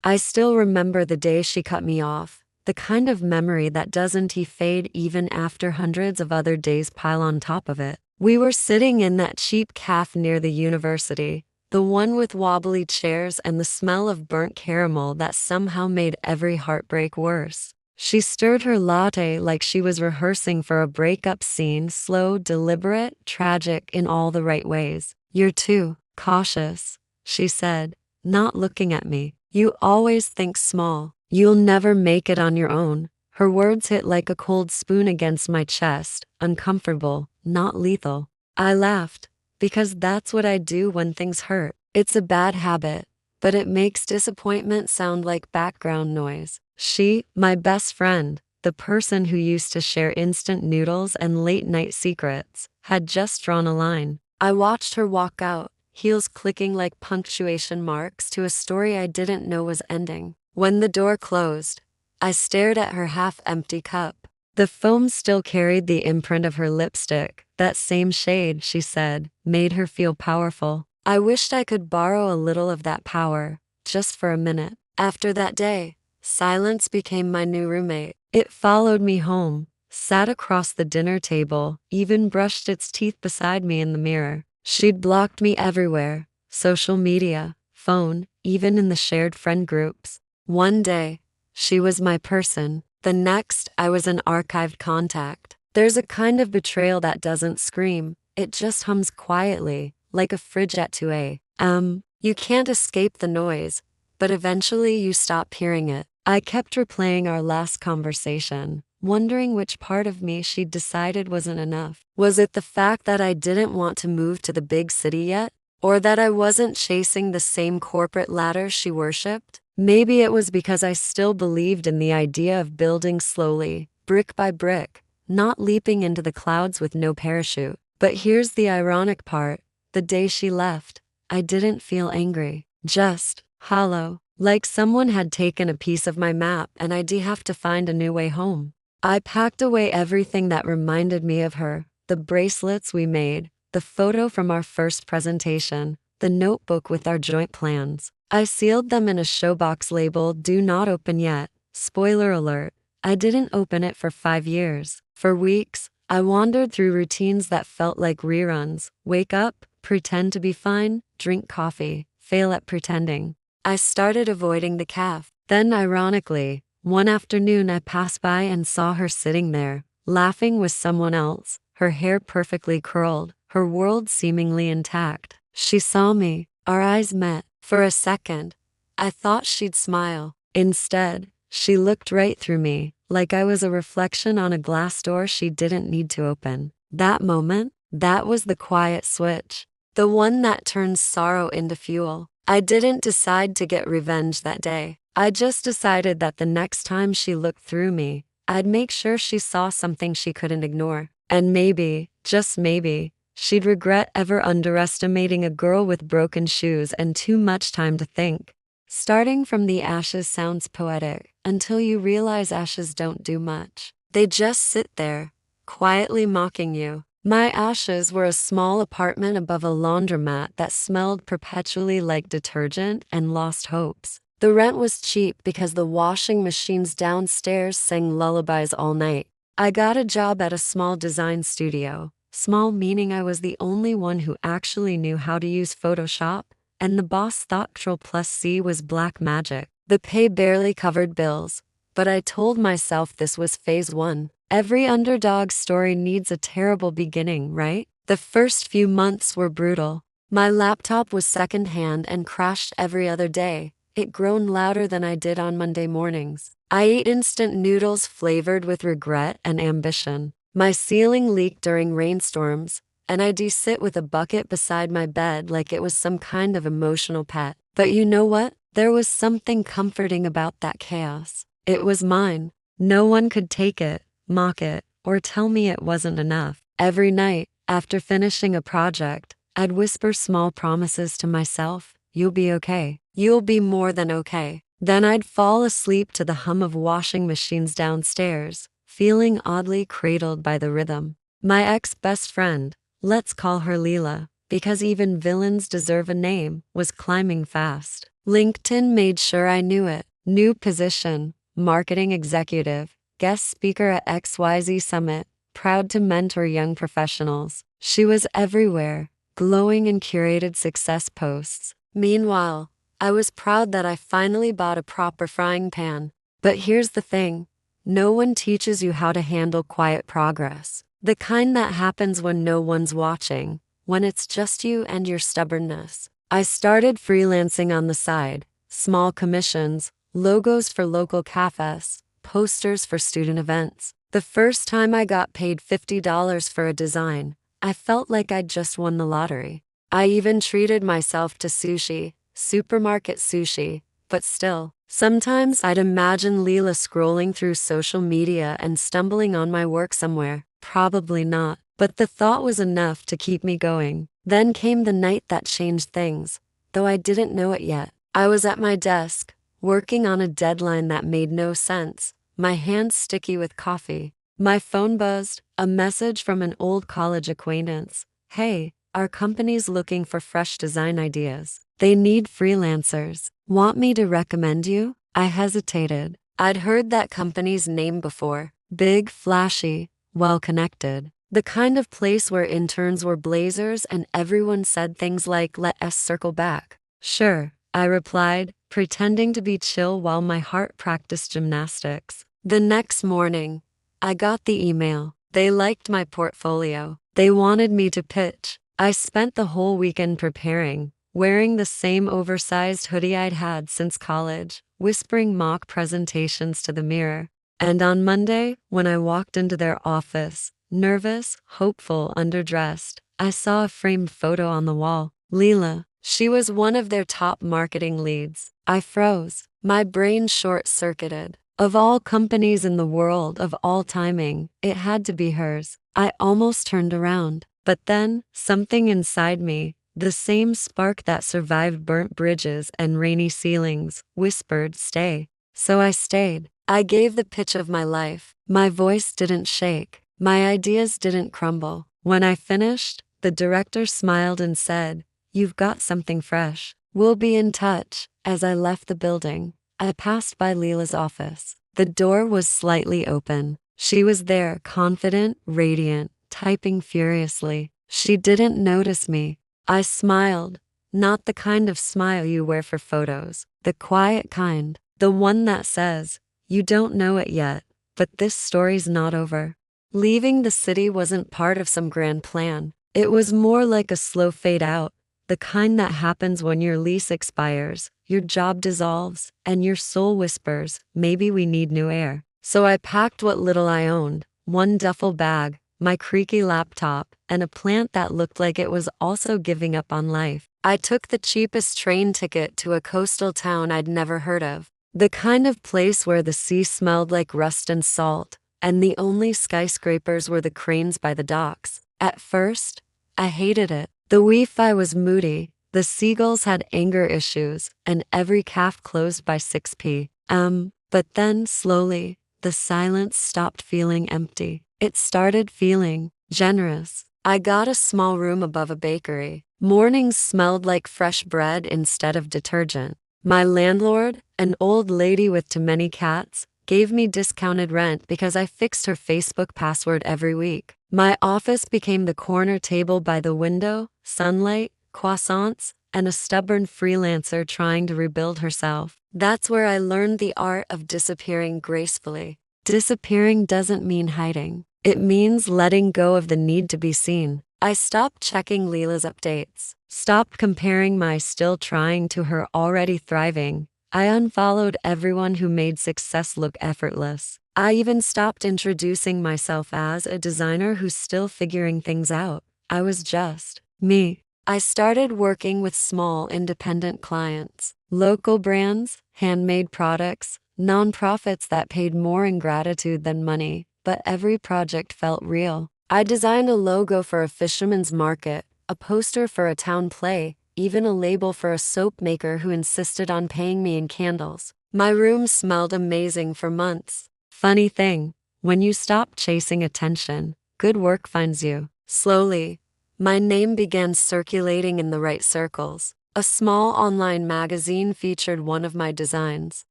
I still remember the day she cut me off, the kind of memory that doesn't fade even after hundreds of other days pile on top of it. We were sitting in that cheap cafe near the university, the one with wobbly chairs and the smell of burnt caramel that somehow made every heartbreak worse. She stirred her latte like she was rehearsing for a breakup scene, slow, deliberate, tragic in all the right ways. "You're too cautious," she said, not looking at me. "You always think small. You'll never make it on your own." Her words hit like a cold spoon against my chest, uncomfortable, not lethal. I laughed, because that's what I do when things hurt. It's a bad habit, but it makes disappointment sound like background noise. She, my best friend, the person who used to share instant noodles and late-night secrets, had just drawn a line. I watched her walk out, heels clicking like punctuation marks to a story I didn't know was ending. When the door closed, I stared at her half-empty cup. The foam still carried the imprint of her lipstick. That same shade, she said, made her feel powerful. I wished I could borrow a little of that power, just for a minute. After that day, silence became my new roommate. It followed me home, sat across the dinner table, even brushed its teeth beside me in the mirror. She'd blocked me everywhere, social media, phone, even in the shared friend groups. One day, she was my person. The next, I was an archived contact. There's a kind of betrayal that doesn't scream, it just hums quietly, like a fridge at 2 a.m. You can't escape the noise, but eventually you stop hearing it. I kept replaying our last conversation, wondering which part of me she'd decided wasn't enough. Was it the fact that I didn't want to move to the big city yet? Or that I wasn't chasing the same corporate ladder she worshipped? Maybe it was because I still believed in the idea of building slowly, brick by brick, not leaping into the clouds with no parachute. But here's the ironic part. The day she left, I didn't feel angry, just hollow, like someone had taken a piece of my map and I'd have to find a new way home. I packed away everything that reminded me of her, the bracelets we made, the photo from our first presentation, the notebook with our joint plans. I sealed them in a showbox labeled "Do Not Open Yet." Spoiler alert, I didn't open it for 5 years. For weeks, I wandered through routines that felt like reruns. Wake up, pretend to be fine, drink coffee, fail at pretending. I started avoiding the cafe. Then ironically, one afternoon I passed by and saw her sitting there, laughing with someone else, her hair perfectly curled, her world seemingly intact. She saw me, our eyes met. For a second, I thought she'd smile. Instead, she looked right through me, like I was a reflection on a glass door she didn't need to open. That moment, that was the quiet switch, the one that turns sorrow into fuel. I didn't decide to get revenge that day. I just decided that the next time she looked through me, I'd make sure she saw something she couldn't ignore. And maybe, just maybe, she'd regret ever underestimating a girl with broken shoes and too much time to think. Starting from the ashes sounds poetic, until you realize ashes don't do much. They just sit there, quietly mocking you. My ashes were a small apartment above a laundromat that smelled perpetually like detergent and lost hopes. The rent was cheap because the washing machines downstairs sang lullabies all night. I got a job at a small design studio. Small meaning I was the only one who actually knew how to use Photoshop, and the boss thought Ctrl+C was black magic. The pay barely covered bills, but I told myself this was phase 1. Every underdog story needs a terrible beginning, right? The first few months were brutal. My laptop was secondhand and crashed every other day. It groaned louder than I did on Monday mornings. I ate instant noodles flavored with regret and ambition. My ceiling leaked during rainstorms, and I'd sit with a bucket beside my bed like it was some kind of emotional pet. But you know what? There was something comforting about that chaos. It was mine. No one could take it, mock it, or tell me it wasn't enough. Every night, after finishing a project, I'd whisper small promises to myself. You'll be okay. You'll be more than okay. Then I'd fall asleep to the hum of washing machines downstairs, feeling oddly cradled by the rhythm. My ex-best friend, let's call her Leela, because even villains deserve a name, was climbing fast. LinkedIn made sure I knew it. New position, marketing executive, guest speaker at XYZ Summit, proud to mentor young professionals. She was everywhere, glowing in curated success posts. Meanwhile, I was proud that I finally bought a proper frying pan. But here's the thing. No one teaches you how to handle quiet progress. The kind that happens when no one's watching, when it's just you and your stubbornness. I started freelancing on the side, small commissions, logos for local cafes, posters for student events. The first time I got paid $50 for a design, I felt like I'd just won the lottery. I even treated myself to sushi, supermarket sushi, but still. Sometimes I'd imagine Leela scrolling through social media and stumbling on my work somewhere. Probably not, but the thought was enough to keep me going. Then came the night that changed things, though I didn't know it yet. I was at my desk, working on a deadline that made no sense, my hands sticky with coffee. My phone buzzed, a message from an old college acquaintance. Hey, our company's looking for fresh design ideas. They need freelancers. Want me to recommend you? I hesitated. I'd heard that company's name before. Big, flashy, well-connected. The kind of place where interns were blazers and everyone said things like, "Let us circle back." Sure, I replied, pretending to be chill while my heart practiced gymnastics. The next morning, I got the email. They liked my portfolio. They wanted me to pitch. I spent the whole weekend preparing, wearing the same oversized hoodie I'd had since college, whispering mock presentations to the mirror. And on Monday, when I walked into their office, nervous, hopeful, underdressed, I saw a framed photo on the wall. Leela. She was one of their top marketing leads. I froze. My brain short-circuited. Of all companies in the world, of all timing, it had to be hers. I almost turned around. But then, something inside me, the same spark that survived burnt bridges and rainy ceilings, whispered, "Stay." So I stayed. I gave the pitch of my life. My voice didn't shake. My ideas didn't crumble. When I finished, the director smiled and said, "You've got something fresh. We'll be in touch." As I left the building, I passed by Leela's office. The door was slightly open. She was there, confident, radiant, typing furiously. She didn't notice me. I smiled, not the kind of smile you wear for photos, the quiet kind, the one that says, "You don't know it yet, but this story's not over." Leaving the city wasn't part of some grand plan. It was more like a slow fade out, the kind that happens when your lease expires, your job dissolves, and your soul whispers, "Maybe we need new air." So I packed what little I owned, one duffel bag, my creaky laptop, and a plant that looked like it was also giving up on life. I took the cheapest train ticket to a coastal town I'd never heard of, the kind of place where the sea smelled like rust and salt, and the only skyscrapers were the cranes by the docks. At first, I hated it. The Wi-Fi was moody, the seagulls had anger issues, and every cafe closed by 6 p.m. But then, slowly, the silence stopped feeling empty. It started feeling generous. I got a small room above a bakery. Mornings smelled like fresh bread instead of detergent. My landlord, an old lady with too many cats, gave me discounted rent because I fixed her Facebook password every week. My office became the corner table by the window, sunlight, croissants, and a stubborn freelancer trying to rebuild herself. That's where I learned the art of disappearing gracefully. Disappearing doesn't mean hiding. It means letting go of the need to be seen. I stopped checking Leela's updates, stopped comparing my still trying to her already thriving. I unfollowed everyone who made success look effortless. I even stopped introducing myself as a designer who's still figuring things out. I was just me. I started working with small independent clients, local brands, handmade products, nonprofits that paid more in gratitude than money, but every project felt real. I designed a logo for a fisherman's market, a poster for a town play, even a label for a soap maker who insisted on paying me in candles. My room smelled amazing for months. Funny thing, when you stop chasing attention, good work finds you. Slowly, my name began circulating in the right circles. A small online magazine featured one of my designs.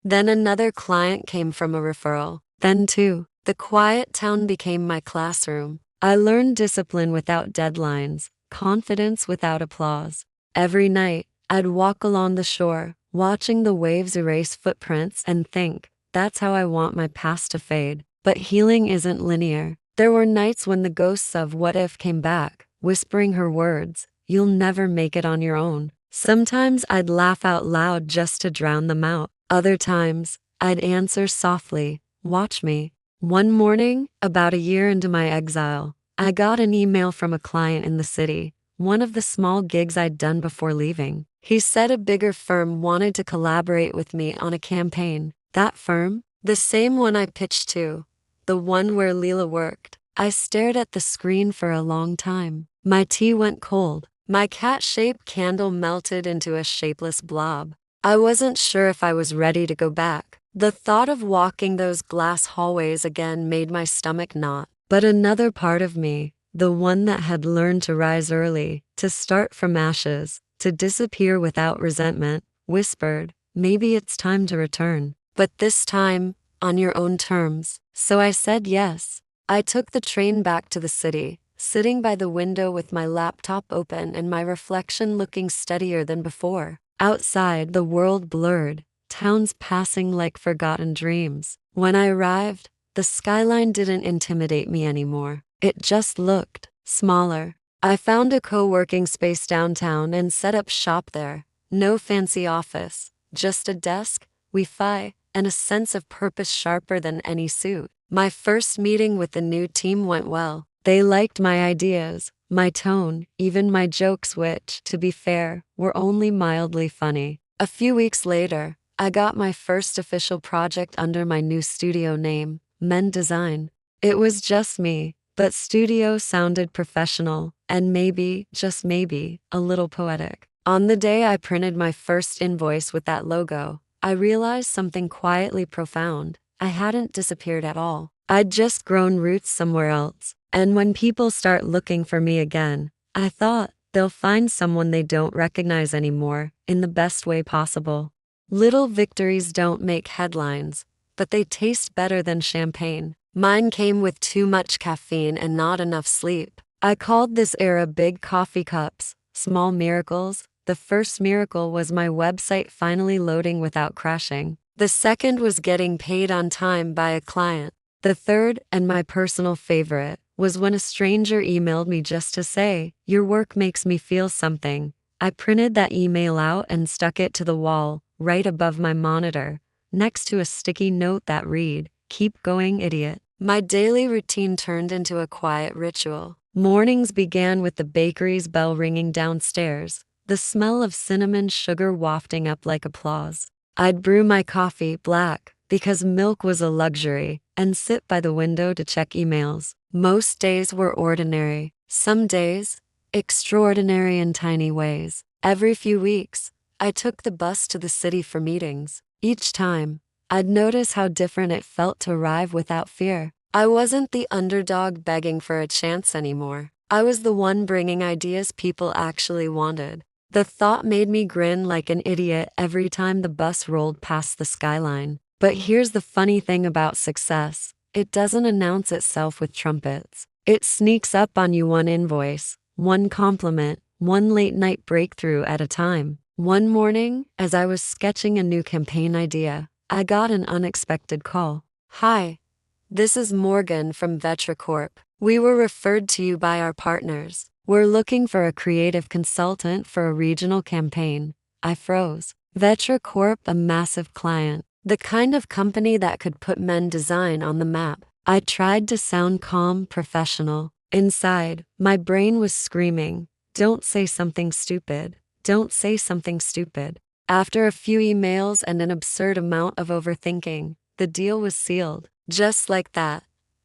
Then another client came from a referral. Then two. The quiet town became my classroom. I learned discipline without deadlines, confidence without applause. Every night, I'd walk along the shore, watching the waves erase footprints and think, that's how I want my past to fade. But healing isn't linear. There were nights when the ghosts of what if came back, whispering her words, you'll never make it on your own. Sometimes I'd laugh out loud just to drown them out. Other times, I'd answer softly, watch me. One morning, about a year into my exile, I got an email from a client in the city, one of the small gigs I'd done before leaving. He said a bigger firm wanted to collaborate with me on a campaign. That firm? The same one I pitched to. The one where Leela worked. I stared at the screen for a long time. My tea went cold. My cat-shaped candle melted into a shapeless blob. I wasn't sure if I was ready to go back. The thought of walking those glass hallways again made my stomach knot. But another part of me, the one that had learned to rise early, to start from ashes, to disappear without resentment, whispered, maybe it's time to return. But this time, on your own terms. So I said yes. I took the train back to the city, sitting by the window with my laptop open and my reflection looking steadier than before. Outside, the world blurred, towns passing like forgotten dreams. When I arrived, the skyline didn't intimidate me anymore. It just looked smaller. I found a co-working space downtown and set up shop there. No fancy office, just a desk, Wi-Fi, and a sense of purpose sharper than any suit. My first meeting with the new team went well. They liked my ideas, my tone, even my jokes which, to be fair, were only mildly funny. A few weeks later, I got my first official project under my new studio name, Men Design. It was just me, but studio sounded professional, and maybe, just maybe, a little poetic. On the day I printed my first invoice with that logo, I realized something quietly profound. I hadn't disappeared at all. I'd just grown roots somewhere else. And when people start looking for me again, I thought, they'll find someone they don't recognize anymore, in the best way possible. Little victories don't make headlines, but they taste better than champagne. Mine came with too much caffeine and not enough sleep. I called this era big coffee cups, small miracles. The first miracle was my website finally loading without crashing. The second was getting paid on time by a client. The third, and my personal favorite, was when a stranger emailed me just to say, your work makes me feel something. I printed that email out and stuck it to the wall, right above my monitor, next to a sticky note that read, keep going, idiot. My daily routine turned into a quiet ritual. Mornings began with the bakery's bell ringing downstairs, the smell of cinnamon sugar wafting up like applause. I'd brew my coffee black, because milk was a luxury, and sit by the window to check emails. Most days were ordinary. Some days, extraordinary in tiny ways. Every few weeks, I took the bus to the city for meetings. Each time, I'd notice how different it felt to arrive without fear. I wasn't the underdog begging for a chance anymore. I was the one bringing ideas people actually wanted. The thought made me grin like an idiot every time the bus rolled past the skyline. But here's the funny thing about success. It doesn't announce itself with trumpets. It sneaks up on you one invoice, one compliment, one late-night breakthrough at a time. One morning, as I was sketching a new campaign idea, I got an unexpected call. Hi, this is Morgan from Betrayal. We were referred to you by our partners. We're looking for a creative consultant for a regional campaign. I froze. Betrayal, a massive client. The kind of company that could put Men Design on the map. I tried to sound calm, professional. Inside, my brain was screaming, don't say something stupid. Don't say something stupid. After a few emails and an absurd amount of overthinking, the deal was sealed. Just like that.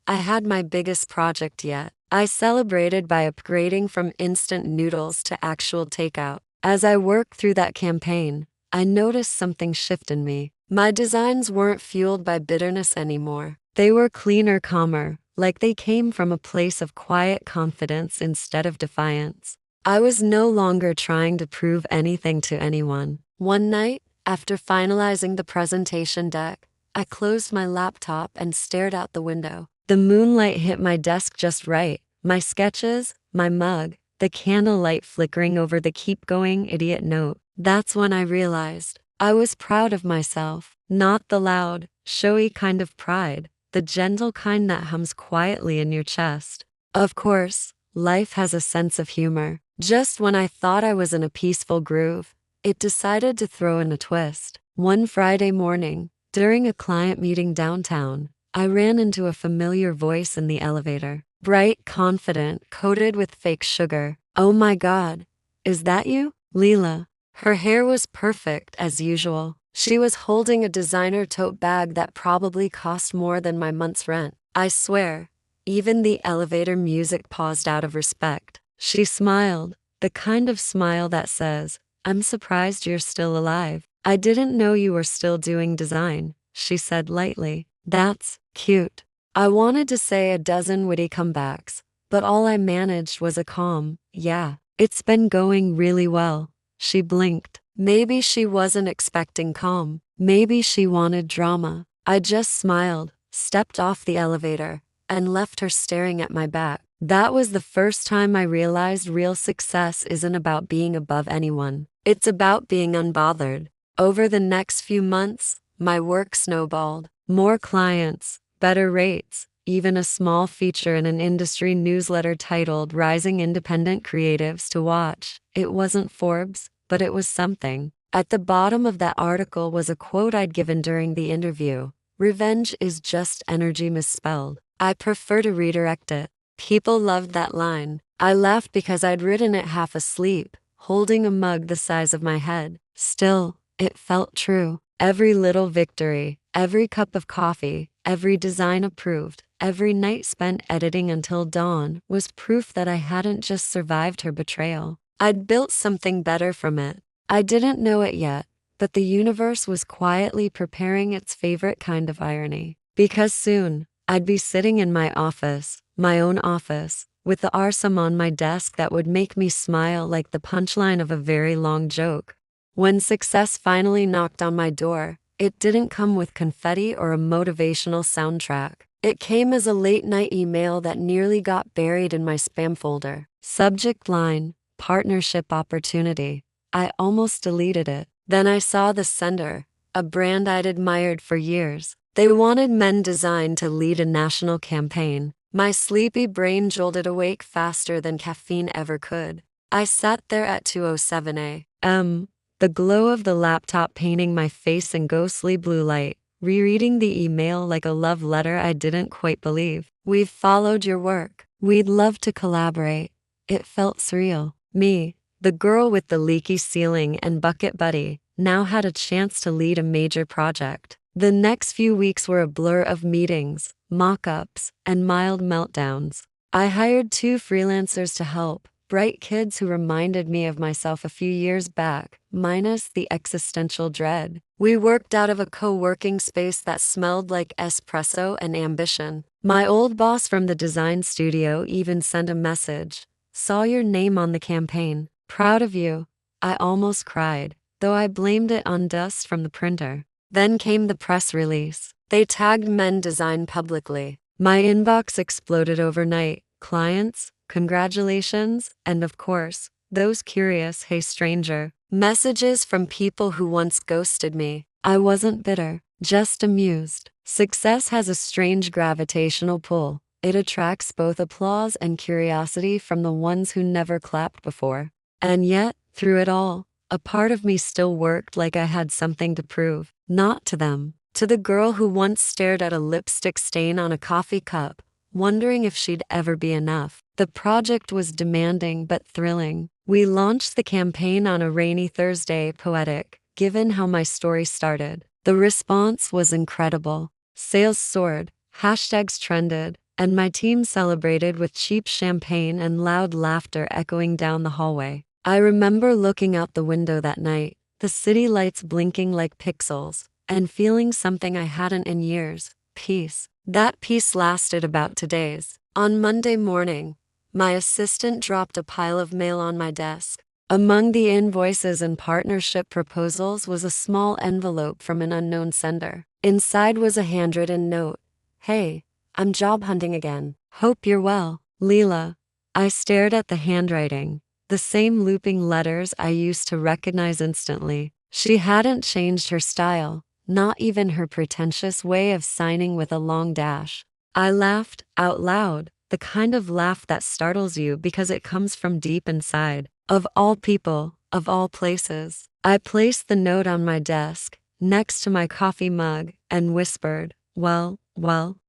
I had my biggest project yet. I celebrated by upgrading from instant noodles to actual takeout. As I worked through that campaign, I noticed something shift in me. My designs weren't fueled by bitterness anymore. They were cleaner, calmer, like they came from a place of quiet confidence instead of defiance. I was no longer trying to prove anything to anyone. One night, after finalizing the presentation deck, I closed my laptop and stared out the window. The moonlight hit my desk just right. My sketches, my mug, the candlelight flickering over the keep going idiot note. That's when I realized I was proud of myself. Not the loud, showy kind of pride, the gentle kind that hums quietly in your chest. Of course, life has a sense of humor. Just when I thought I was in a peaceful groove, it decided to throw in a twist. One Friday morning, during a client meeting downtown, I ran into a familiar voice in the elevator. Bright, confident, coated with fake sugar. "Oh my God, is that you, Leela?" Her hair was perfect as usual. She was holding a designer tote bag that probably cost more than my month's rent. I swear, even the elevator music paused out of respect. She smiled, the kind of smile that says, "I'm surprised you're still alive." "I didn't know you were still doing design," she said lightly. "That's cute." I wanted to say a dozen witty comebacks, but all I managed was a calm, "Yeah, it's been going really well." She blinked. Maybe she wasn't expecting calm. Maybe she wanted drama. I just smiled, stepped off the elevator, and left her staring at my back. That was the first time I realized real success isn't about being above anyone. It's about being unbothered. Over the next few months, my work snowballed. More clients, better rates, even a small feature in an industry newsletter titled "Rising Independent Creatives to Watch." It wasn't Forbes, but it was something. At the bottom of that article was a quote I'd given during the interview: "Revenge is just energy misspelled." I prefer to redirect it. People loved that line. I laughed because I'd written it half asleep, holding a mug the size of my head. Still, it felt true. Every little victory, every cup of coffee, every design approved, every night spent editing until dawn was proof that I hadn't just survived her betrayal. I'd built something better from it. I didn't know it yet, but the universe was quietly preparing its favorite kind of irony. Because soon, I'd be sitting in my office, my own office, with the arsum on my desk that would make me smile like the punchline of a very long joke. When success finally knocked on my door, it didn't come with confetti or a motivational soundtrack. It came as a late-night email that nearly got buried in my spam folder. Subject line: partnership opportunity. I almost deleted it. Then I saw the sender, a brand I'd admired for years. They wanted men designed to lead a national campaign. My sleepy brain jolted awake faster than caffeine ever could. I sat there at 2:07 a.m., the glow of the laptop painting my face in ghostly blue light, rereading the email like a love letter I didn't quite believe. "We've followed your work. We'd love to collaborate." It felt surreal. Me, the girl with the leaky ceiling and bucket buddy, now had a chance to lead a major project. The next few weeks were a blur of meetings, mock-ups, and mild meltdowns. I hired 2 freelancers to help, bright kids who reminded me of myself a few years back, minus the existential dread. We worked out of a co-working space that smelled like espresso and ambition. My old boss from the design studio even sent a message: "Saw your name on the campaign. Proud of you." I almost cried, though I blamed it on dust from the printer. Then came the press release. They tagged Men Design publicly. My inbox exploded overnight. Clients, congratulations, and of course, those curious "Hey stranger" messages from people who once ghosted me. I wasn't bitter, just amused. Success has a strange gravitational pull. It attracts both applause and curiosity from the ones who never clapped before. And yet, through it all, a part of me still worked like I had something to prove. Not to them. To the girl who once stared at a lipstick stain on a coffee cup, wondering if she'd ever be enough. The project was demanding but thrilling. We launched the campaign on a rainy Thursday, poetic, given how my story started. The response was incredible. Sales soared, hashtags trended, and my team celebrated with cheap champagne and loud laughter echoing down the hallway. I remember looking out the window that night, the city lights blinking like pixels, and feeling something I hadn't in years: peace. That peace lasted about 2 days. On Monday morning, My assistant dropped a pile of mail on my desk. Among the invoices and partnership proposals was a small envelope from an unknown sender. Inside was a handwritten note. "Hey, I'm job hunting again. Hope you're well, Leela." I stared at the handwriting, the same looping letters I used to recognize instantly. She hadn't changed her style, not even her pretentious way of signing with a long dash. I laughed out loud, the kind of laugh that startles you because it comes from deep inside. Of all people, of all places. I placed the note on my desk, next to my coffee mug, and whispered, well,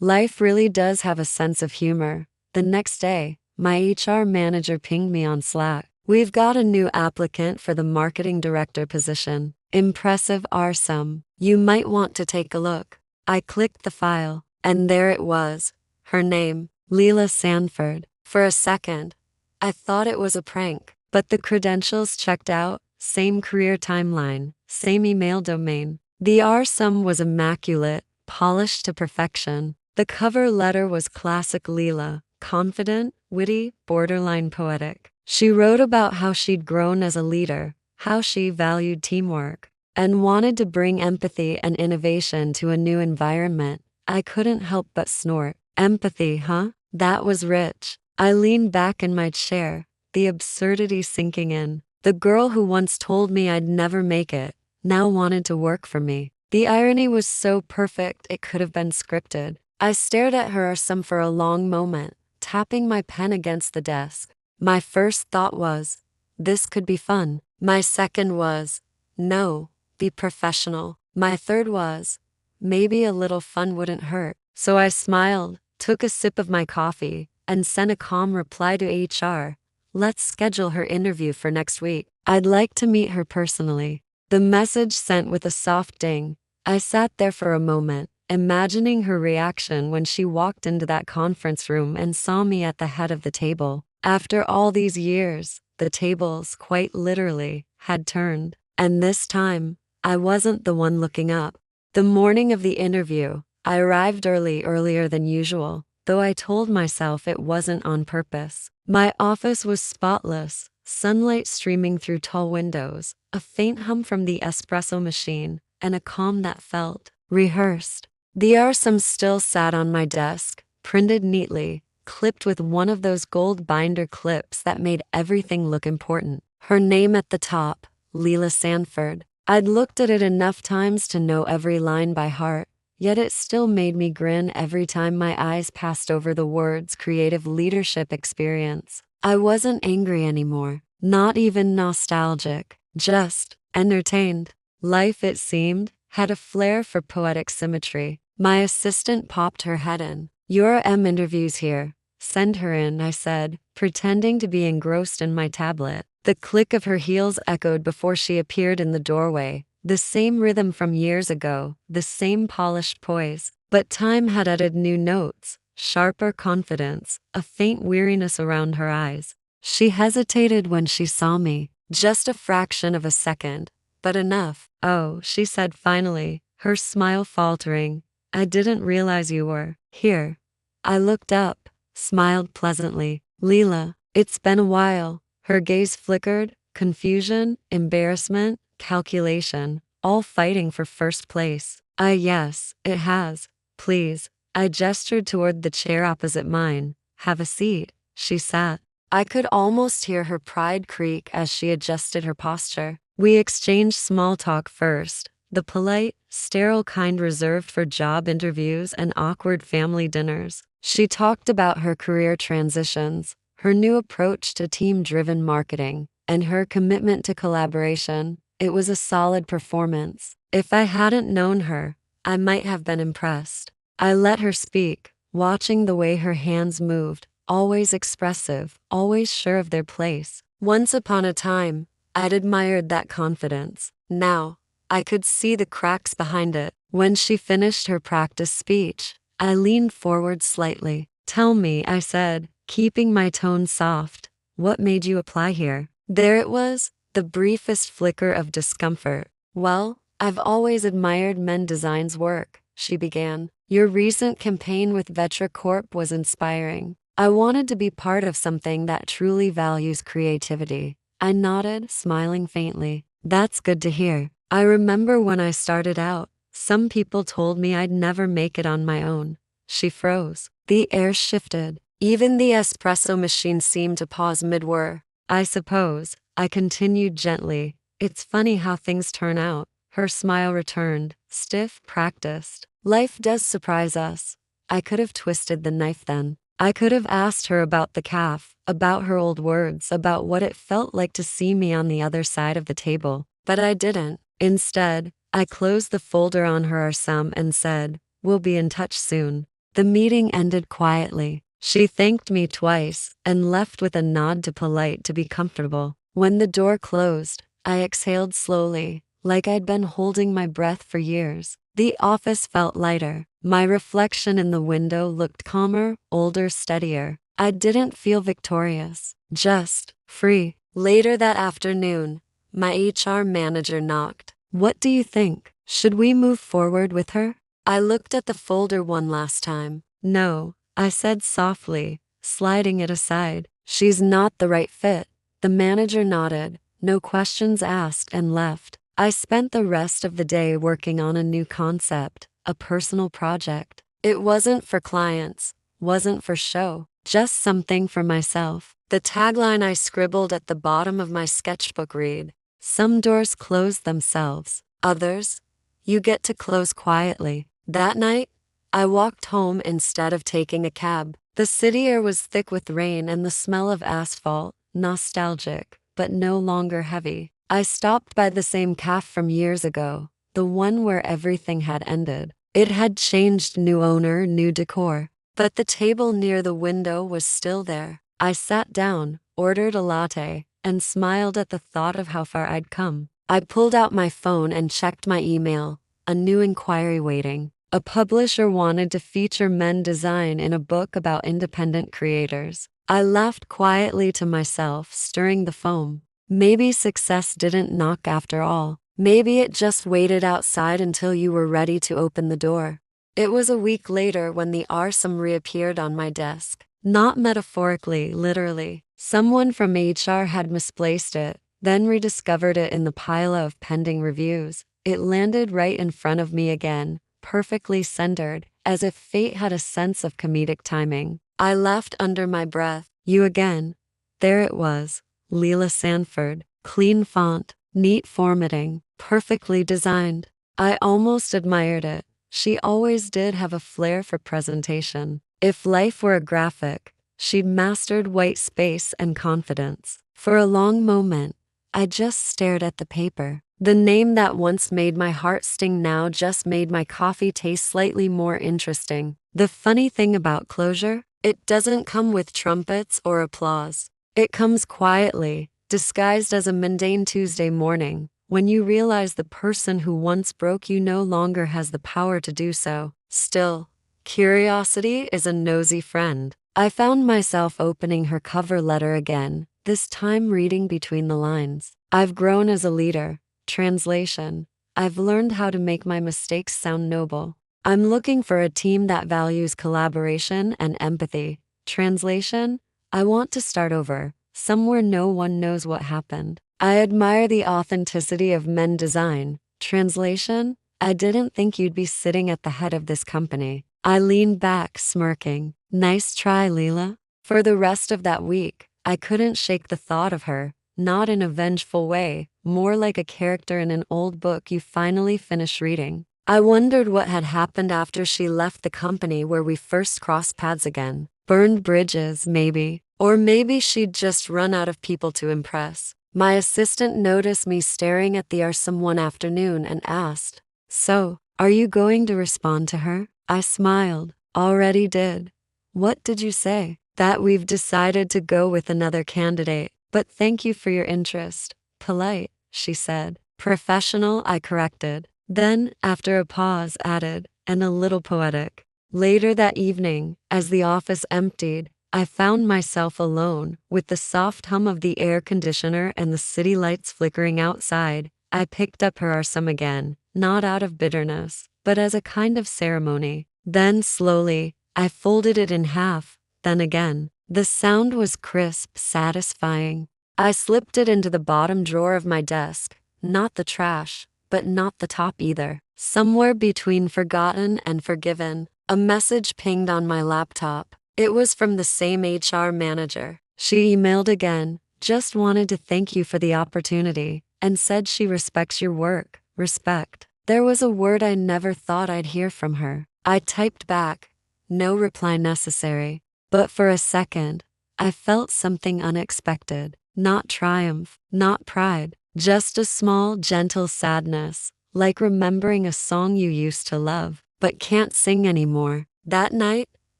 life really does have a sense of humor. The next day, my HR manager pinged me on Slack. "We've got a new applicant for the marketing director position. Impressive RSUM. You might want to take a look." I clicked the file, and there it was. Her name, Leela Sanford. For a second, I thought it was a prank, but the credentials checked out. Same career timeline, same email domain. The RSUM was immaculate, polished to perfection. The cover letter was classic Leela, confident, witty, borderline poetic. She wrote about how she'd grown as a leader, how she valued teamwork, and wanted to bring empathy and innovation to a new environment. I couldn't help but snort. Empathy, huh? That was rich. I leaned back in my chair, the absurdity sinking in. The girl who once told me I'd never make it, now wanted to work for me. The irony was so perfect it could have been scripted. I stared at her for a long moment, tapping my pen against the desk. My first thought was, this could be fun. My second was, no, be professional. My third was, maybe a little fun wouldn't hurt. So I smiled, took a sip of my coffee, and sent a calm reply to HR. Let's schedule her interview for next week. I'd like to meet her personally. The message sent with a soft ding. I sat there for a moment, imagining her reaction when she walked into that conference room and saw me at the head of the table. After all these years, the tables, quite literally, had turned. And this time, I wasn't the one looking up. The morning of the interview, I arrived earlier than usual, though I told myself it wasn't on purpose. My office was spotless, sunlight streaming through tall windows, a faint hum from the espresso machine, and a calm that felt rehearsed. The RSUM still sat on my desk, printed neatly, clipped with one of those gold binder clips that made everything look important. Her name at the top, Leela Sanford. I'd looked at it enough times to know every line by heart, yet it still made me grin every time my eyes passed over the words creative leadership experience. I wasn't angry anymore, not even nostalgic, just entertained. Life, it seemed, had a flair for poetic symmetry. My assistant popped her head in. "Your interview's here. Send her in," I said, pretending to be engrossed in my tablet. The click of her heels echoed before she appeared in the doorway. The same rhythm from years ago, the same polished poise. But time had added new notes, sharper confidence, a faint weariness around her eyes. She hesitated when she saw me, just a fraction of a second, but enough. "Oh," she said finally, her smile faltering. "I didn't realize you were here." I looked up, smiled pleasantly. "Leela, it's been a while." Her gaze flickered, confusion, embarrassment, calculation, all fighting for first place. Yes, it has. Please." I gestured toward the chair opposite mine. "Have a seat." She sat. I could almost hear her pride creak as she adjusted her posture. We exchanged small talk first, the polite, sterile kind reserved for job interviews and awkward family dinners. She talked about her career transitions, her new approach to team-driven marketing, and her commitment to collaboration. It was a solid performance. If I hadn't known her, I might have been impressed. I let her speak, watching the way her hands moved, always expressive, always sure of their place. Once upon a time, I'd admired that confidence. Now, I could see the cracks behind it. When she finished her practice speech, I leaned forward slightly. "Tell me," I said, keeping my tone soft, "what made you apply here?" There it was, the briefest flicker of discomfort. "Well, I've always admired Men Design's work," she began. "Your recent campaign with Vetra Corp was inspiring. I wanted to be part of something that truly values creativity. I nodded, smiling faintly. That's good to hear. I remember when I started out, some people told me I'd never make it on my own. She froze. The air shifted. Even the espresso machine seemed to pause mid-whir. I suppose, I continued gently. It's funny how things turn out. Her smile returned, stiff, practiced. Life does surprise us. I could have twisted the knife then. I could have asked her about the calf, about her old words, about what it felt like to see me on the other side of the table. But I didn't. Instead, I closed the folder on her RSM and said, "We'll be in touch soon." The meeting ended quietly. She thanked me twice and left with a nod to polite to be comfortable. When the door closed, I exhaled slowly, like I'd been holding my breath for years. The office felt lighter. My reflection in the window looked calmer, older, steadier. I didn't feel victorious, just free. Later that afternoon, my HR manager knocked. "What do you think? Should we move forward with her?" I looked at the folder one last time. "No," I said softly, sliding it aside. "She's not the right fit." The manager nodded, no questions asked, and left. I spent the rest of the day working on a new concept, a personal project. It wasn't for clients, wasn't for show, just something for myself. The tagline I scribbled at the bottom of my sketchbook read, "Some doors close themselves, others, you get to close quietly." That night, I walked home instead of taking a cab. The city air was thick with rain and the smell of asphalt, nostalgic, but no longer heavy. I stopped by the same cafe from years ago, the one where everything had ended. It had changed, new owner, new decor, but the table near the window was still there. I sat down, ordered a latte, and smiled at the thought of how far I'd come. I pulled out my phone and checked my email, a new inquiry waiting. A publisher wanted to feature men design in a book about independent creators. I laughed quietly to myself, stirring the foam. Maybe success didn't knock after all. Maybe it just waited outside until you were ready to open the door. It was a week later when the RSM reappeared on my desk. Not metaphorically, literally. Someone from HR had misplaced it, then rediscovered it in the pile of pending reviews. It landed right in front of me again, perfectly centered, as if fate had a sense of comedic timing. I laughed under my breath. "You again." There it was, Leela Sanford, clean font, neat formatting, perfectly designed. I almost admired it. She always did have a flair for presentation. If life were a graphic, she'd mastered white space and confidence. For a long moment, I just stared at the paper. The name that once made my heart sting now just made my coffee taste slightly more interesting. The funny thing about closure, it doesn't come with trumpets or applause. It comes quietly, disguised as a mundane Tuesday morning, when you realize the person who once broke you no longer has the power to do so. Still, curiosity is a nosy friend. I found myself opening her cover letter again, this time reading between the lines. "I've grown as a leader." Translation: I've learned how to make my mistakes sound noble. I'm looking for a team that values collaboration and empathy. Translation: I want to start over, somewhere no one knows what happened. I admire the authenticity of men design. Translation: I didn't think you'd be sitting at the head of this company. I leaned back, smirking. Nice try, Leela. For the rest of that week, I couldn't shake the thought of her, not in a vengeful way, more like a character in an old book you finally finish reading. I wondered what had happened after she left the company where we first crossed paths again. Burned bridges, maybe. Or maybe she'd just run out of people to impress. My assistant noticed me staring at the RSM one afternoon and asked, "So, are you going to respond to her?" I smiled. "Already did." "What did you say?" "That we've decided to go with another candidate. But thank you for your interest." "Polite," she said. "Professional," I corrected. Then, after a pause, added, "and a little poetic." Later that evening, as the office emptied, I found myself alone, with the soft hum of the air conditioner and the city lights flickering outside. I picked up her RSM again, not out of bitterness, but as a kind of ceremony. Then, slowly, I folded it in half, then again. The sound was crisp, satisfying. I slipped it into the bottom drawer of my desk, not the trash, but not the top either. Somewhere between forgotten and forgiven, a message pinged on my laptop. It was from the same HR manager. She emailed again, just wanted to thank you for the opportunity, and said she respects your work. Respect. There was a word I never thought I'd hear from her. I typed back, no reply necessary. But for a second, I felt something unexpected. Not triumph, not pride, just a small, gentle sadness, like remembering a song you used to love, but can't sing anymore. That night,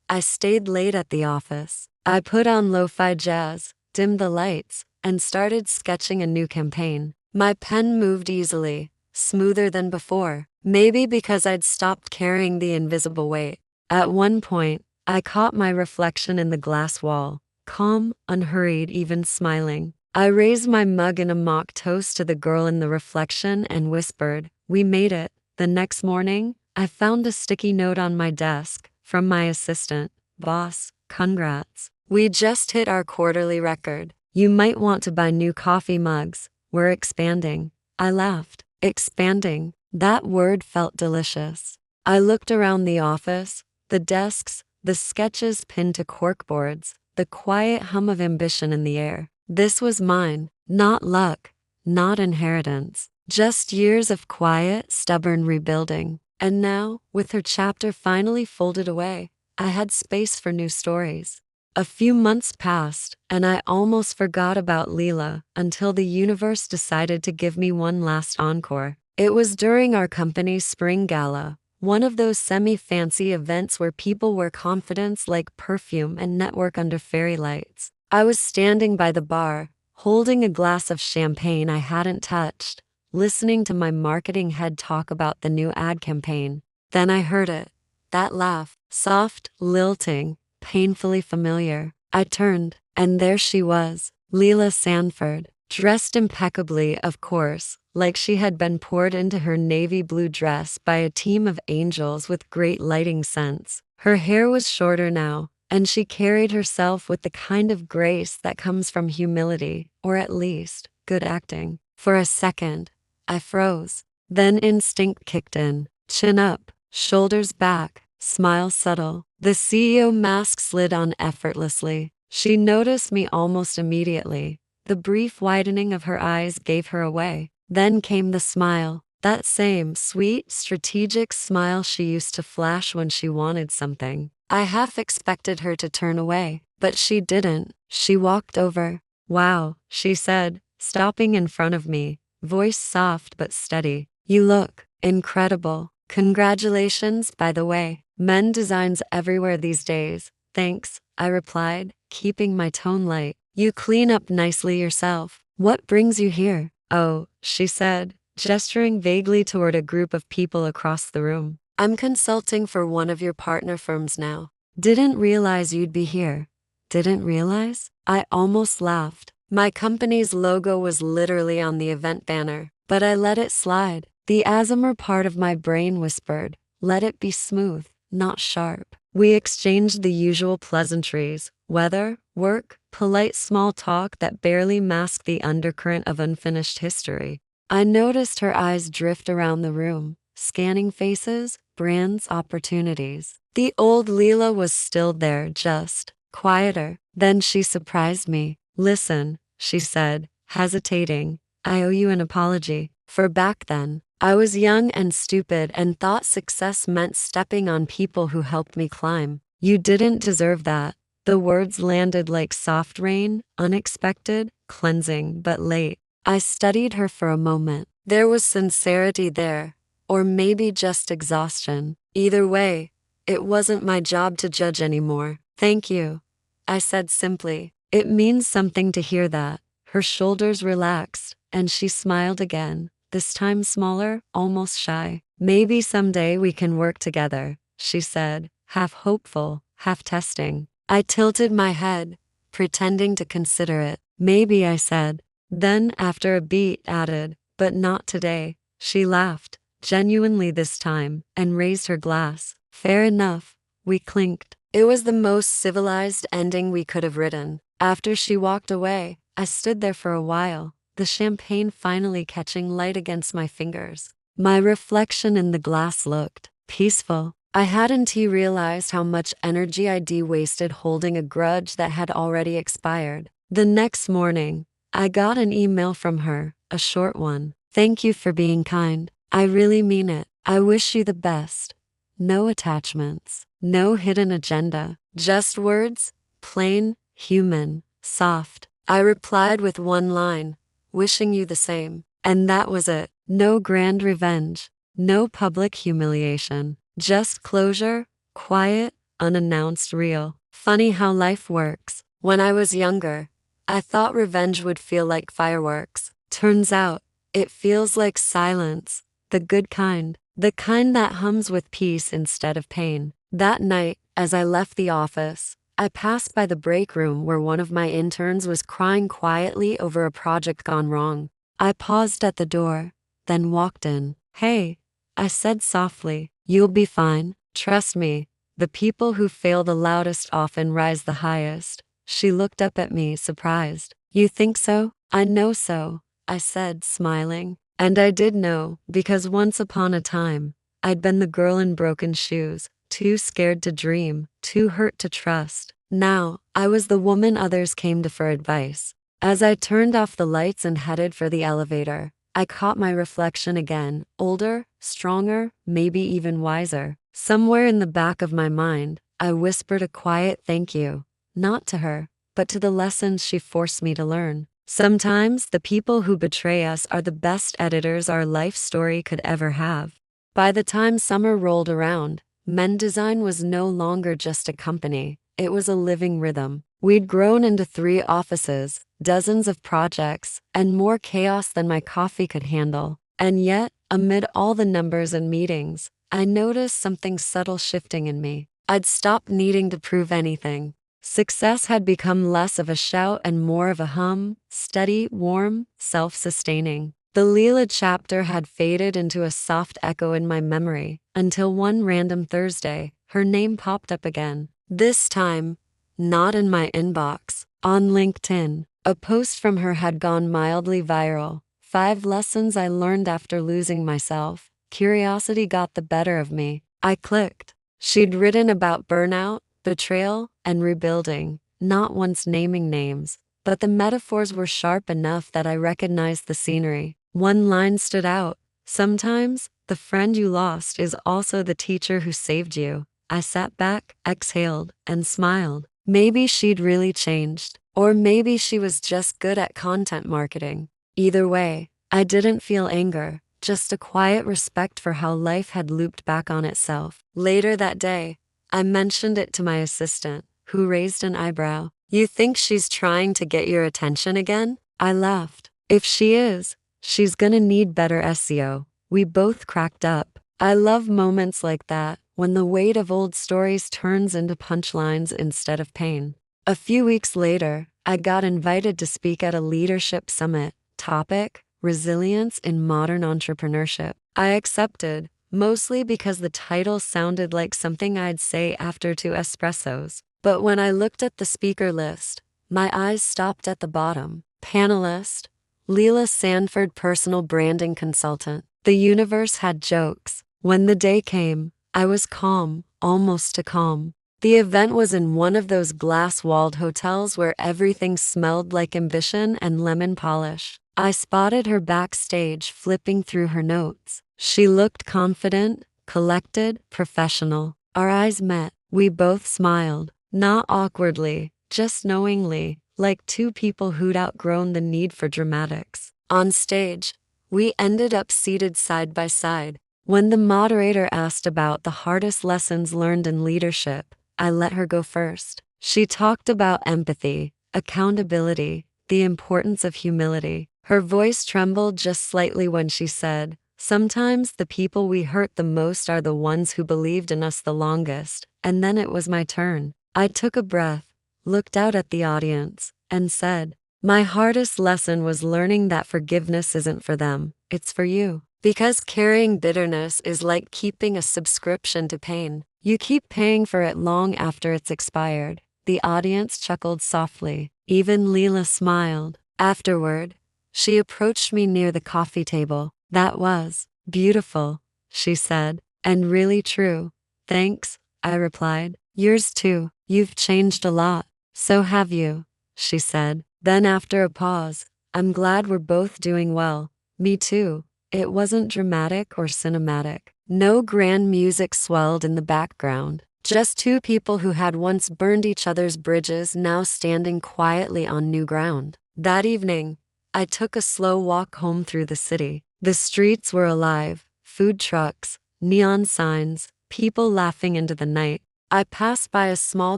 I stayed late at the office. I put on lo-fi jazz, dimmed the lights, and started sketching a new campaign. My pen moved easily, smoother than before, maybe because I'd stopped carrying the invisible weight. At one point, I caught my reflection in the glass wall, calm, unhurried, even smiling. I raised my mug in a mock toast to the girl in the reflection and whispered, "We made it." The next morning, I found a sticky note on my desk from my assistant. "Boss, congrats. We just hit our quarterly record. You might want to buy new coffee mugs. We're expanding." I laughed. Expanding. That word felt delicious. I looked around the office, the desks, the sketches pinned to corkboards, the quiet hum of ambition in the air. This was mine, not luck, not inheritance, just years of quiet, stubborn rebuilding. And now, with her chapter finally folded away, I had space for new stories. A few months passed, and I almost forgot about Leela until the universe decided to give me one last encore. It was during our company's spring gala, one of those semi-fancy events where people wear confidence like perfume and network under fairy lights. I was standing by the bar, holding a glass of champagne I hadn't touched, listening to my marketing head talk about the new ad campaign. Then I heard it. That laugh, soft, lilting, painfully familiar. I turned, and there she was, Leela Sanford, dressed impeccably, of course, like she had been poured into her navy blue dress by a team of angels with great lighting sense. Her hair was shorter now, and she carried herself with the kind of grace that comes from humility, or at least, good acting. For a second, I froze. Then instinct kicked in. Chin up, shoulders back, smile subtle. The CEO mask slid on effortlessly. She noticed me almost immediately. The brief widening of her eyes gave her away. Then came the smile, that same sweet, strategic smile she used to flash when she wanted something. I half expected her to turn away, but she didn't. She walked over. "Wow," she said, stopping in front of me, voice soft but steady. "You look incredible. Congratulations, by the way. Men designs everywhere these days." "Thanks," I replied, keeping my tone light. "You clean up nicely yourself. What brings you here?" "Oh," she said, gesturing vaguely toward a group of people across the room. "I'm consulting for one of your partner firms now." "Didn't realize you'd be here." "Didn't realize?" I almost laughed. My company's logo was literally on the event banner, but I let it slide. The Asthma part of my brain whispered, "Let it be smooth, not sharp." We exchanged the usual pleasantries, weather, work, polite small talk that barely masked the undercurrent of unfinished history. I noticed her eyes drift around the room, scanning faces, brands, opportunities. The old Leela was still there, just quieter. Then she surprised me. "Listen," she said, hesitating, "I owe you an apology. For back then, I was young and stupid and thought success meant stepping on people who helped me climb. You didn't deserve that." The words landed like soft rain, unexpected, cleansing, but late. I studied her for a moment. There was sincerity there, or maybe just exhaustion. Either way, it wasn't my job to judge anymore. "Thank you," I said simply. "It means something to hear that." Her shoulders relaxed, and she smiled again, this time smaller, almost shy. "Maybe someday we can work together," she said, half hopeful, half testing. I tilted my head, pretending to consider it. "Maybe," I said. Then, after a beat, added, "But not today." She laughed, genuinely this time, and raised her glass. "Fair enough." We clinked. It was the most civilized ending we could have written. After she walked away, I stood there for a while, the champagne finally catching light against my fingers. My reflection in the glass looked peaceful. I hadn't realized how much energy I'd wasted holding a grudge that had already expired. The next morning, I got an email from her, a short one. "Thank you for being kind. I really mean it. I wish you the best." No attachments, no hidden agenda, just words, plain, human, soft. I replied with one line, "Wishing you the same." And that was it. No grand revenge, no public humiliation, just closure, quiet, unannounced, real. Funny how life works. When I was younger, I thought revenge would feel like fireworks. Turns out, it feels like silence, the good kind, the kind that hums with peace instead of pain. That night, as I left the office, I passed by the break room where one of my interns was crying quietly over a project gone wrong. I paused at the door, then walked in. "Hey," I said softly, "you'll be fine. Trust me. The people who fail the loudest often rise the highest." She looked up at me, surprised. "You think so?" "I know so," I said, smiling. And I did know, because once upon a time, I'd been the girl in broken shoes, too scared to dream, too hurt to trust. Now, I was the woman others came to for advice. As I turned off the lights and headed for the elevator, I caught my reflection again, older, stronger, maybe even wiser. Somewhere in the back of my mind, I whispered a quiet thank you, not to her, but to the lessons she forced me to learn. Sometimes the people who betray us are the best editors our life story could ever have. By the time summer rolled around, Men Design was no longer just a company, it was a living rhythm. We'd grown into 3 offices, dozens of projects, and more chaos than my coffee could handle. And yet, amid all the numbers and meetings, I noticed something subtle shifting in me. I'd stopped needing to prove anything. Success had become less of a shout and more of a hum, steady, warm, self-sustaining. The Leela chapter had faded into a soft echo in my memory, until one random Thursday, her name popped up again. This time, not in my inbox, on LinkedIn. A post from her had gone mildly viral. 5 lessons I learned after losing myself. Curiosity got the better of me. I clicked. She'd written about burnout, betrayal, and rebuilding, not once naming names, but the metaphors were sharp enough that I recognized the scenery. One line stood out. "Sometimes, the friend you lost is also the teacher who saved you." I sat back, exhaled, and smiled. Maybe she'd really changed. Or maybe she was just good at content marketing. Either way, I didn't feel anger, just a quiet respect for how life had looped back on itself. Later that day, I mentioned it to my assistant, who raised an eyebrow. "You think she's trying to get your attention again?" I laughed. "If she is, she's gonna need better SEO." We both cracked up. I love moments like that, when the weight of old stories turns into punchlines instead of pain. A few weeks later, I got invited to speak at a leadership summit. Topic: Resilience in Modern Entrepreneurship. I accepted, mostly because the title sounded like something I'd say after 2 espressos. But when I looked at the speaker list, my eyes stopped at the bottom. Panelist: Leela Sanford, personal branding consultant. The universe had jokes. When the day came, I was calm, almost too calm. The event was in one of those glass-walled hotels where everything smelled like ambition and lemon polish. I spotted her backstage flipping through her notes. She looked confident, collected, professional. Our eyes met. We both smiled. Not awkwardly, just knowingly, like 2 people who'd outgrown the need for dramatics. On stage, we ended up seated side by side. When the moderator asked about the hardest lessons learned in leadership, I let her go first. She talked about empathy, accountability, the importance of humility. Her voice trembled just slightly when she said, "Sometimes the people we hurt the most are the ones who believed in us the longest." And then it was my turn. I took a breath, looked out at the audience, and said, "My hardest lesson was learning that forgiveness isn't for them, it's for you." Because carrying bitterness is like keeping a subscription to pain. You keep paying for it long after it's expired. The audience chuckled softly. Even Leela smiled. Afterward, she approached me near the coffee table. That was beautiful, she said, and really true. Thanks, I replied. Yours too. You've changed a lot. So have you, she said. Then after a pause, I'm glad we're both doing well. Me too. It wasn't dramatic or cinematic. No grand music swelled in the background. Just two people who had once burned each other's bridges now standing quietly on new ground. That evening, I took a slow walk home through the city. The streets were alive, food trucks, neon signs, people laughing into the night. I passed by a small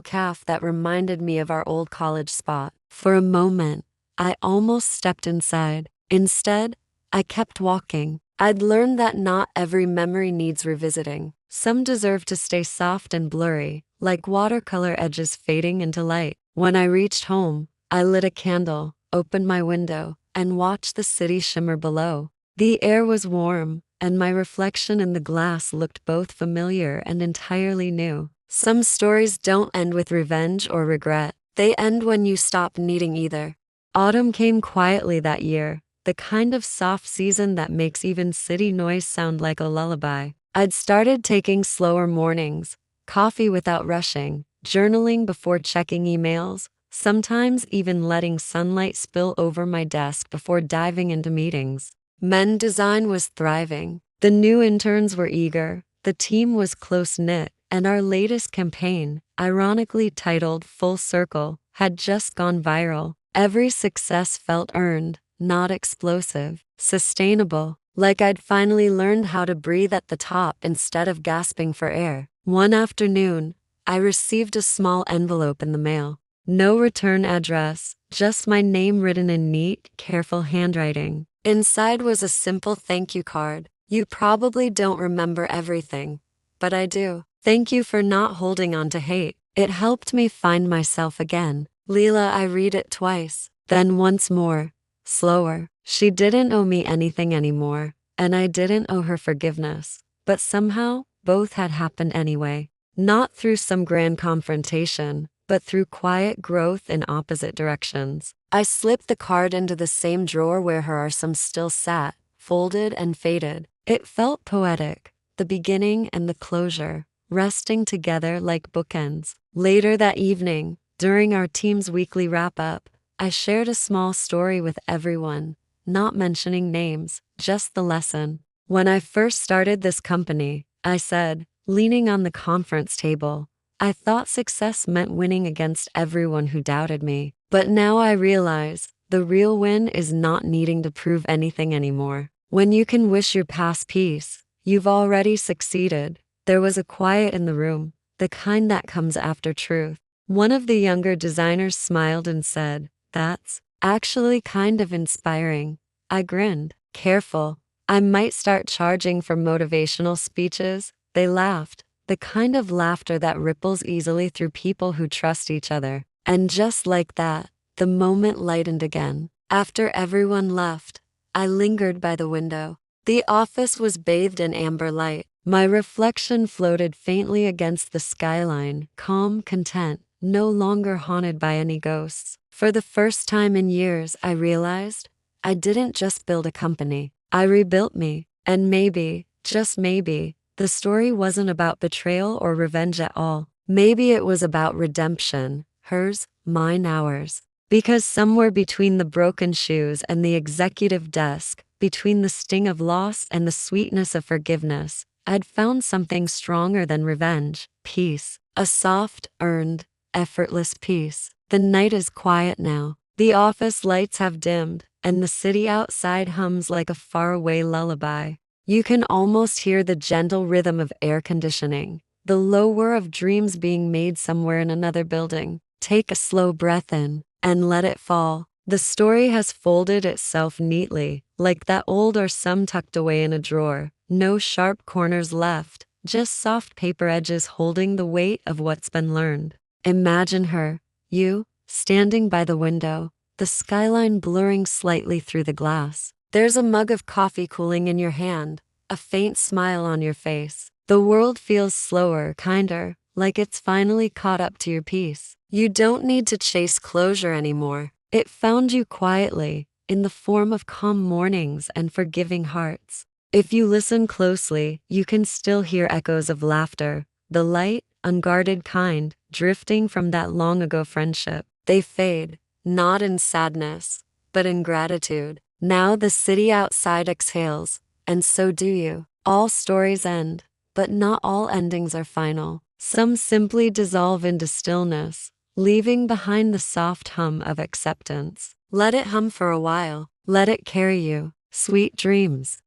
cafe that reminded me of our old college spot. For a moment, I almost stepped inside. Instead, I kept walking. I'd learned that not every memory needs revisiting. Some deserve to stay soft and blurry, like watercolor edges fading into light. When I reached home, I lit a candle, opened my window, and watched the city shimmer below. The air was warm, and my reflection in the glass looked both familiar and entirely new. Some stories don't end with revenge or regret. They end when you stop needing either. Autumn came quietly that year, the kind of soft season that makes even city noise sound like a lullaby. I'd started taking slower mornings, coffee without rushing, journaling before checking emails, sometimes even letting sunlight spill over my desk before diving into meetings. Men design was thriving. The new interns were eager, the team was close-knit, and our latest campaign, ironically titled Full Circle, had just gone viral. Every success felt earned, not explosive, sustainable, like I'd finally learned how to breathe at the top instead of gasping for air. One afternoon, I received a small envelope in the mail. No return address, just my name written in neat, careful handwriting. Inside was a simple thank you card. You probably don't remember everything, but I do. Thank you for not holding on to hate. It helped me find myself again. Leela, I read it twice, then once more, slower. She didn't owe me anything anymore, and I didn't owe her forgiveness. But somehow, both had happened anyway. Not through some grand confrontation, but through quiet growth in opposite directions. I slipped the card into the same drawer where her arsum still sat, folded and faded. It felt poetic, the beginning and the closure, resting together like bookends. Later that evening, during our team's weekly wrap-up, I shared a small story with everyone, not mentioning names, just the lesson. When I first started this company, I said, leaning on the conference table, I thought success meant winning against everyone who doubted me. But now I realize, the real win is not needing to prove anything anymore. When you can wish your past peace, you've already succeeded. There was a quiet in the room, the kind that comes after truth. One of the younger designers smiled and said, "That's actually kind of inspiring." I grinned. Careful, I might start charging for motivational speeches. They laughed, the kind of laughter that ripples easily through people who trust each other. And just like that, the moment lightened again. After everyone left, I lingered by the window. The office was bathed in amber light. My reflection floated faintly against the skyline, calm, content, no longer haunted by any ghosts. For the first time in years, I realized I didn't just build a company. I rebuilt me. And maybe, just maybe, the story wasn't about betrayal or revenge at all. Maybe it was about redemption. Hers, mine, ours. Because somewhere between the broken shoes and the executive desk, between the sting of loss and the sweetness of forgiveness, I'd found something stronger than revenge. Peace. A soft, earned, effortless peace. The night is quiet now. The office lights have dimmed, and the city outside hums like a faraway lullaby. You can almost hear the gentle rhythm of air conditioning, the low whir of dreams being made somewhere in another building. Take a slow breath in, and let it fall. The story has folded itself neatly, like that old arsum tucked away in a drawer. No sharp corners left, just soft paper edges holding the weight of what's been learned. Imagine her, you, standing by the window, the skyline blurring slightly through the glass. There's a mug of coffee cooling in your hand, a faint smile on your face. The world feels slower, kinder, like it's finally caught up to your peace. You don't need to chase closure anymore. It found you quietly, in the form of calm mornings and forgiving hearts. If you listen closely, you can still hear echoes of laughter, the light, unguarded kind, drifting from that long ago friendship. They fade, not in sadness, but in gratitude. Now the city outside exhales, and so do you. All stories end, but not all endings are final. Some simply dissolve into stillness, leaving behind the soft hum of acceptance. Let it hum for a while. Let it carry you. Sweet dreams.